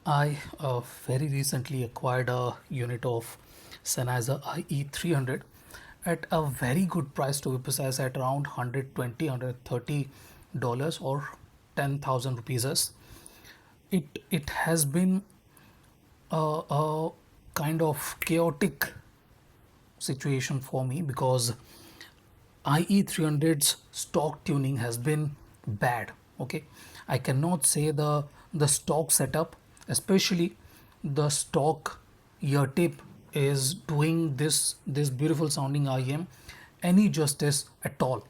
I very recently acquired a unit of Sennheiser IE300 at a very good price, to be precise, at around 120 $130 or 10,000 rupees. It has been a kind of chaotic situation for me because IE300's stock tuning has been bad. Okay, I cannot say the stock setup, especially the stock ear tip, is doing this beautiful sounding IEM any justice at all.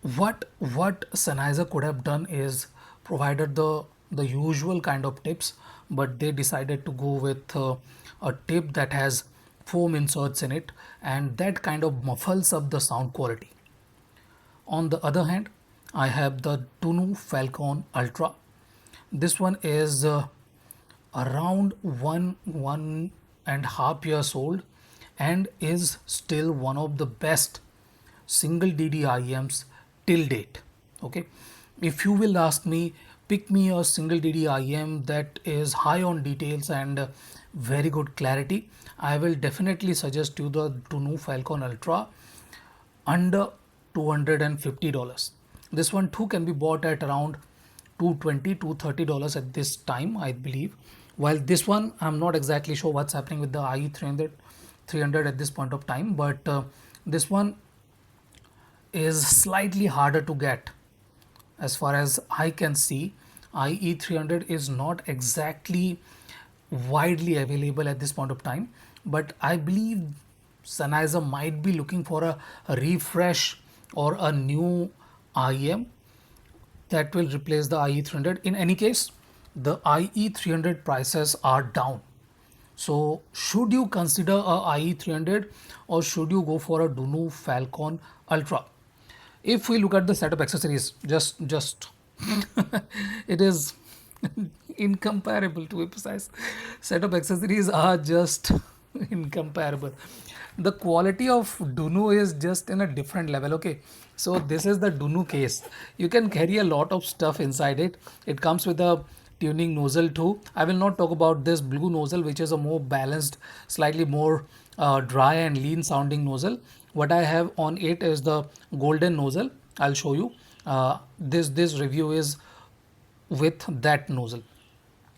What Sennheiser could have done is provided the usual kind of tips, but they decided to go with a tip that has foam inserts in it, and that kind of muffles up the sound quality. On the other hand, I have the Dunu Falcon Ultra. This one is around one and half years old and is still one of the best single DD IEMs till date. Okay, if you will ask me, pick me a single DD IEM that is high on details and very good clarity, I will definitely suggest you the Dunu Falcon Ultra under $250. This one too can be bought at around $220 $230 at this time, I believe. While this one, I'm not exactly sure what's happening with the IE300 at this point of time, but this one is slightly harder to get. As far as I can see, IE300 is not exactly widely available at this point of time, but I believe Sennheiser might be looking for a refresh or a new IEM that will replace the IE300. In any case, the IE300 prices are down. So, should you consider a IE300 or should you go for a Dunu Falcon Ultra? If we look at the setup accessories, just it is incomparable, to be precise. Setup accessories are just incomparable. The quality of Dunu is just in a different level. Okay, so this is the Dunu case. You can carry a lot of stuff inside it. It comes with a tuning nozzle too. I will not talk about this blue nozzle, which is a more balanced, slightly more dry and lean sounding nozzle. What I have on it is the golden nozzle. I'll show you. This review is with that nozzle.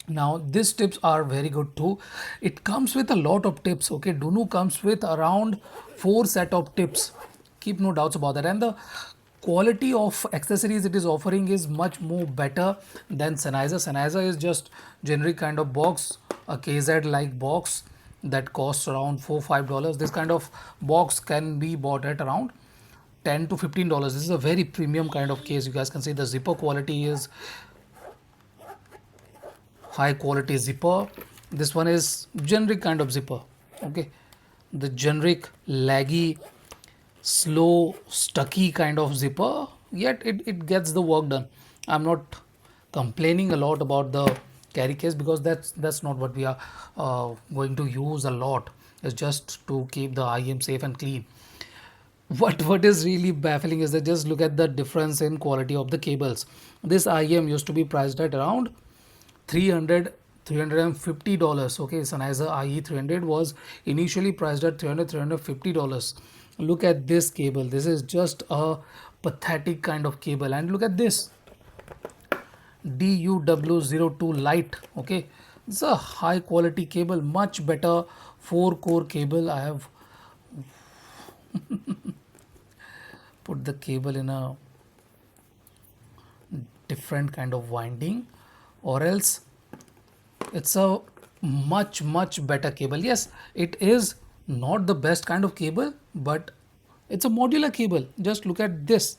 Now these tips are very good too. It comes with a lot of tips. Okay, Dunu comes with around 4 set of tips. Keep no doubts about that. And the quality of accessories it is offering is much more better than Sennheiser. Sennheiser is just generic kind of box, a KZ like box that costs around $4 5. This kind of box can be bought at around $10 to $15. This is a very premium kind of case. You guys can see the zipper quality is high quality zipper. This one is generic kind of zipper. Okay, the generic laggy, slow, stucky kind of zipper, yet it gets the work done. I'm not complaining a lot about the carry case because that's not what we are going to use a lot. It's just to keep the IEM safe and clean. What is really baffling is that just look at the difference in quality of the cables. This IEM used to be priced at around 300 $350. Okay, Sennheiser IE300 was initially priced at $350. Look at this cable. This is just a pathetic kind of cable. And look at this DUW02 Lite. Okay, it's a high quality cable, much better 4-core cable. I have put the cable in a different kind of winding, or else it's a much better cable. Yes, it is not the best kind of cable, but it's a modular cable. Just look at this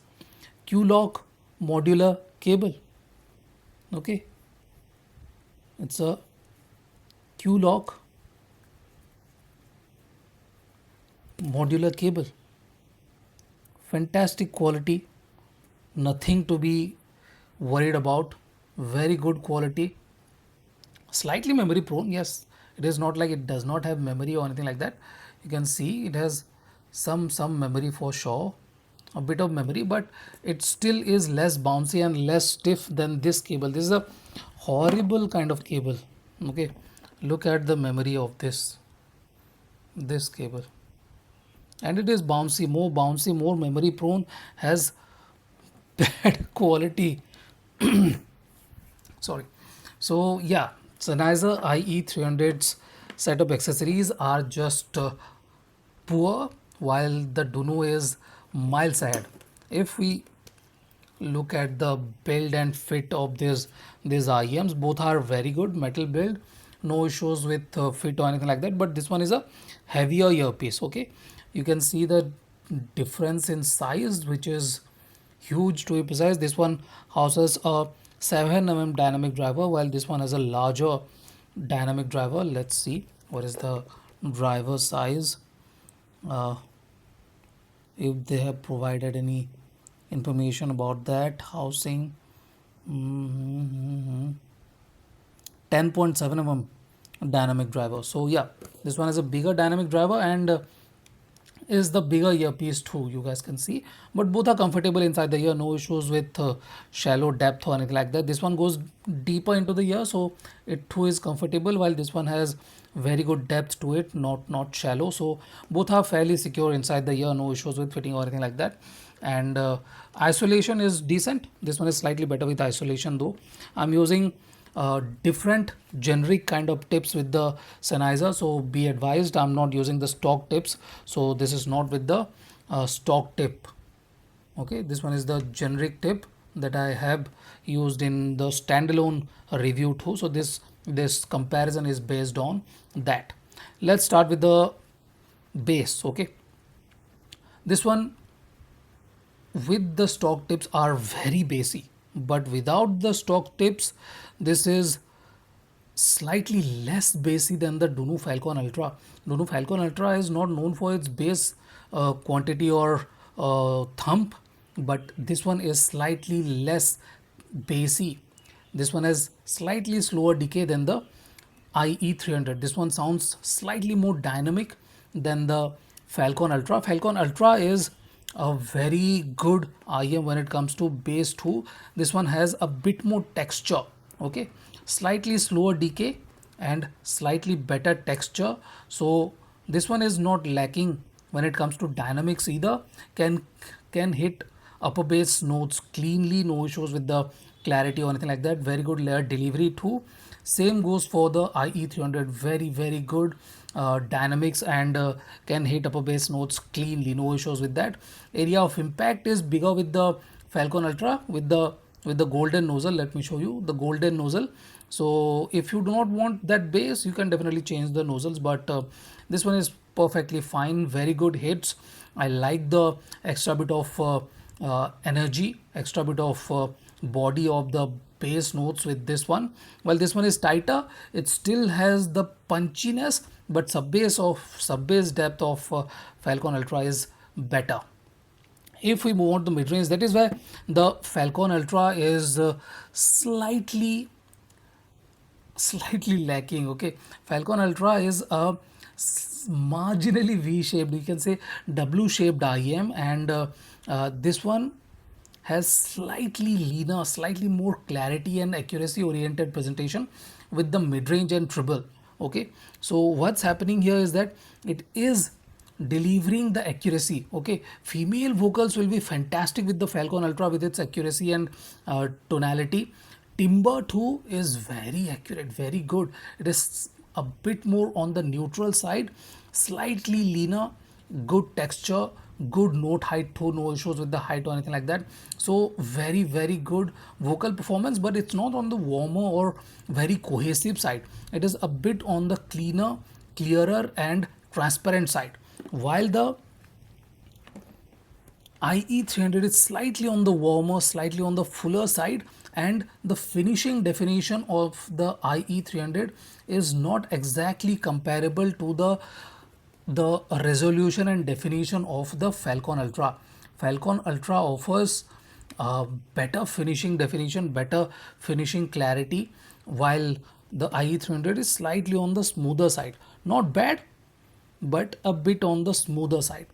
Q-lock modular cable. Okay, it's a Q-lock modular cable. Fantastic quality, nothing to be worried about. Very good quality. Slightly memory prone, yes. It is not like it does not have memory or anything like that. You can see it has some memory for sure. a bit of memory, but it still is less bouncy and less stiff than this cable. This is a horrible kind of cable. Okay, look at the memory of this cable, and it is bouncy, more memory prone, has bad quality. Sorry. So yeah, Sennheiser IE300's setup accessories are just poor, while the Dunu is miles ahead. If we look at the build and fit of these IEMs, both are very good metal build, no issues with fit or anything like that. But this one is a heavier earpiece. Okay, you can see the difference in size, which is huge. To be precise, this one houses a 7 mm dynamic driver, while this one has a larger dynamic driver. Let's see what is the driver size, uh, if they have provided any information about that housing. 10.7 mm dynamic driver. So yeah, this one is a bigger dynamic driver, and is the bigger earpiece too, you guys can see. But both are comfortable inside the ear, no issues with shallow depth or anything like that. This one goes deeper into the ear, so it too is comfortable, while this one has very good depth to it, not shallow. So both are fairly secure inside the ear, no issues with fitting or anything like that. And isolation is decent. This one is slightly better with isolation though. I'm using different generic kind of tips with the Sennheiser, so be advised, I'm not using the stock tips. So this is not with the stock tip. Okay, this one is the generic tip that I have used in the standalone review too. So this comparison is based on that. Let's start with the bass. Okay, this one with the stock tips are very bassy, but without the stock tips, this is slightly less bassy than the Dunu Falcon Ultra. Dunu Falcon Ultra is not known for its bass quantity or thump, but this one is slightly less bassy. This one has slightly slower decay than the IE300. This one sounds slightly more dynamic than the Falcon Ultra. Falcon Ultra is a very good IM when it comes to bass too. This one has a bit more texture. Okay, slightly slower decay and slightly better texture. So this one is not lacking when it comes to dynamics either. Can hit upper bass notes cleanly, no issues with the clarity or anything like that. Very good layer delivery too. Same goes for the IE300. Very good dynamics, and can hit upper bass notes cleanly, no issues with that. Area of impact is bigger with the Falcon Ultra with the golden nozzle. Let me show you the golden nozzle. So if you do not want that bass, you can definitely change the nozzles, but this one is perfectly fine. Very good hits. I like the extra bit of energy, extra bit of body of the bass notes with this one. While this one is tighter, it still has the punchiness, but sub bass depth of Falcon Ultra is better. If we move on to mid range, that is why the Falcon Ultra is slightly lacking. Okay, Falcon Ultra is a marginally V-shaped, you can say W-shaped IM, and this one has slightly leaner, slightly more clarity and accuracy oriented presentation with the mid-range and treble. Okay, so what's happening here is that it is delivering the accuracy. Okay, female vocals will be fantastic with the Falcon Ultra with its accuracy and tonality. Timbre too is very accurate, very good. It is a bit more on the neutral side, slightly leaner, good texture, good note height too, no issues with the height or anything like that. So very good vocal performance, but it's not on the warmer or very cohesive side. It is a bit on the clearer and transparent side, while the IE300 is slightly on the warmer, slightly on the fuller side, and the finishing definition of the IE300 is not exactly comparable to the resolution and definition of the Falcon Ultra. Falcon Ultra offers better finishing definition, better finishing clarity, while the IE300 is slightly on the smoother side. Not bad, but a bit on the smoother side.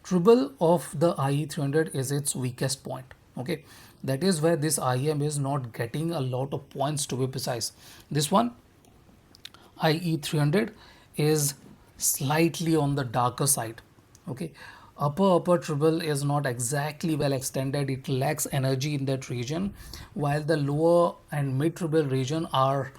treble of the IE300 is its weakest point. Okay, that is where this IEM is not getting a lot of points, to be precise. This one IE300 is slightly on the darker side. Okay, upper treble is not exactly well extended, it lacks energy in that region, while the lower and mid treble region are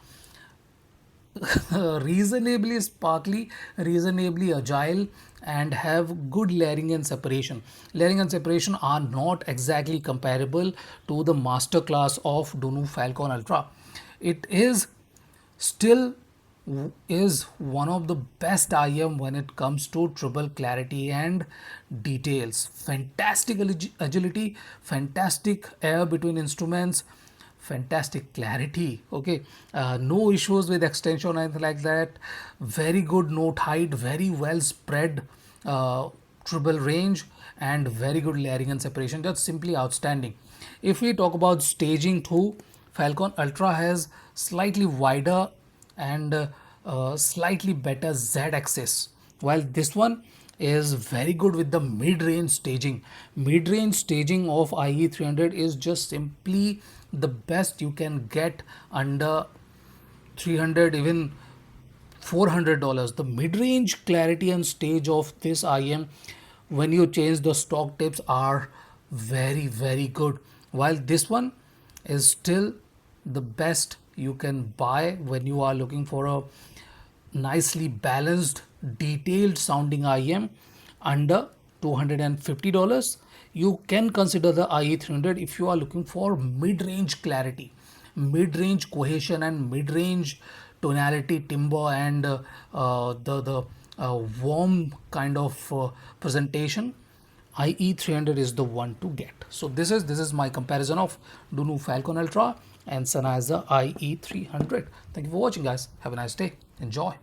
reasonably sparkly, reasonably agile, and have good layering and separation. Layering and separation are not exactly comparable to the master class of Dunu Falcon Ultra. It is still is one of the best IM when it comes to triple clarity and details. Fantastic agility, fantastic air between instruments, fantastic clarity. Okay, no issues with extension or anything like that. Very good note height, very well spread treble range, and very good layering and separation. Just simply outstanding. If we talk about staging too, Falcon Ultra has slightly wider and slightly better Z axis, while this one is very good with the mid-range staging. Mid-range staging of IE300 is just simply the best you can get under 300, even $400. The mid-range clarity and stage of this IM when you change the stock tips are very good, while this one is still the best you can buy when you are looking for a nicely balanced detailed sounding IM under $250. You can consider the IE300 if you are looking for mid-range clarity, mid-range cohesion, and mid-range tonality, timbre, and the warm kind of presentation. IE300 is the one to get. So this is my comparison of Dunu Falcon Ultra and Sennheiser IE300. Thank you for watching, guys. Have a nice day. Enjoy.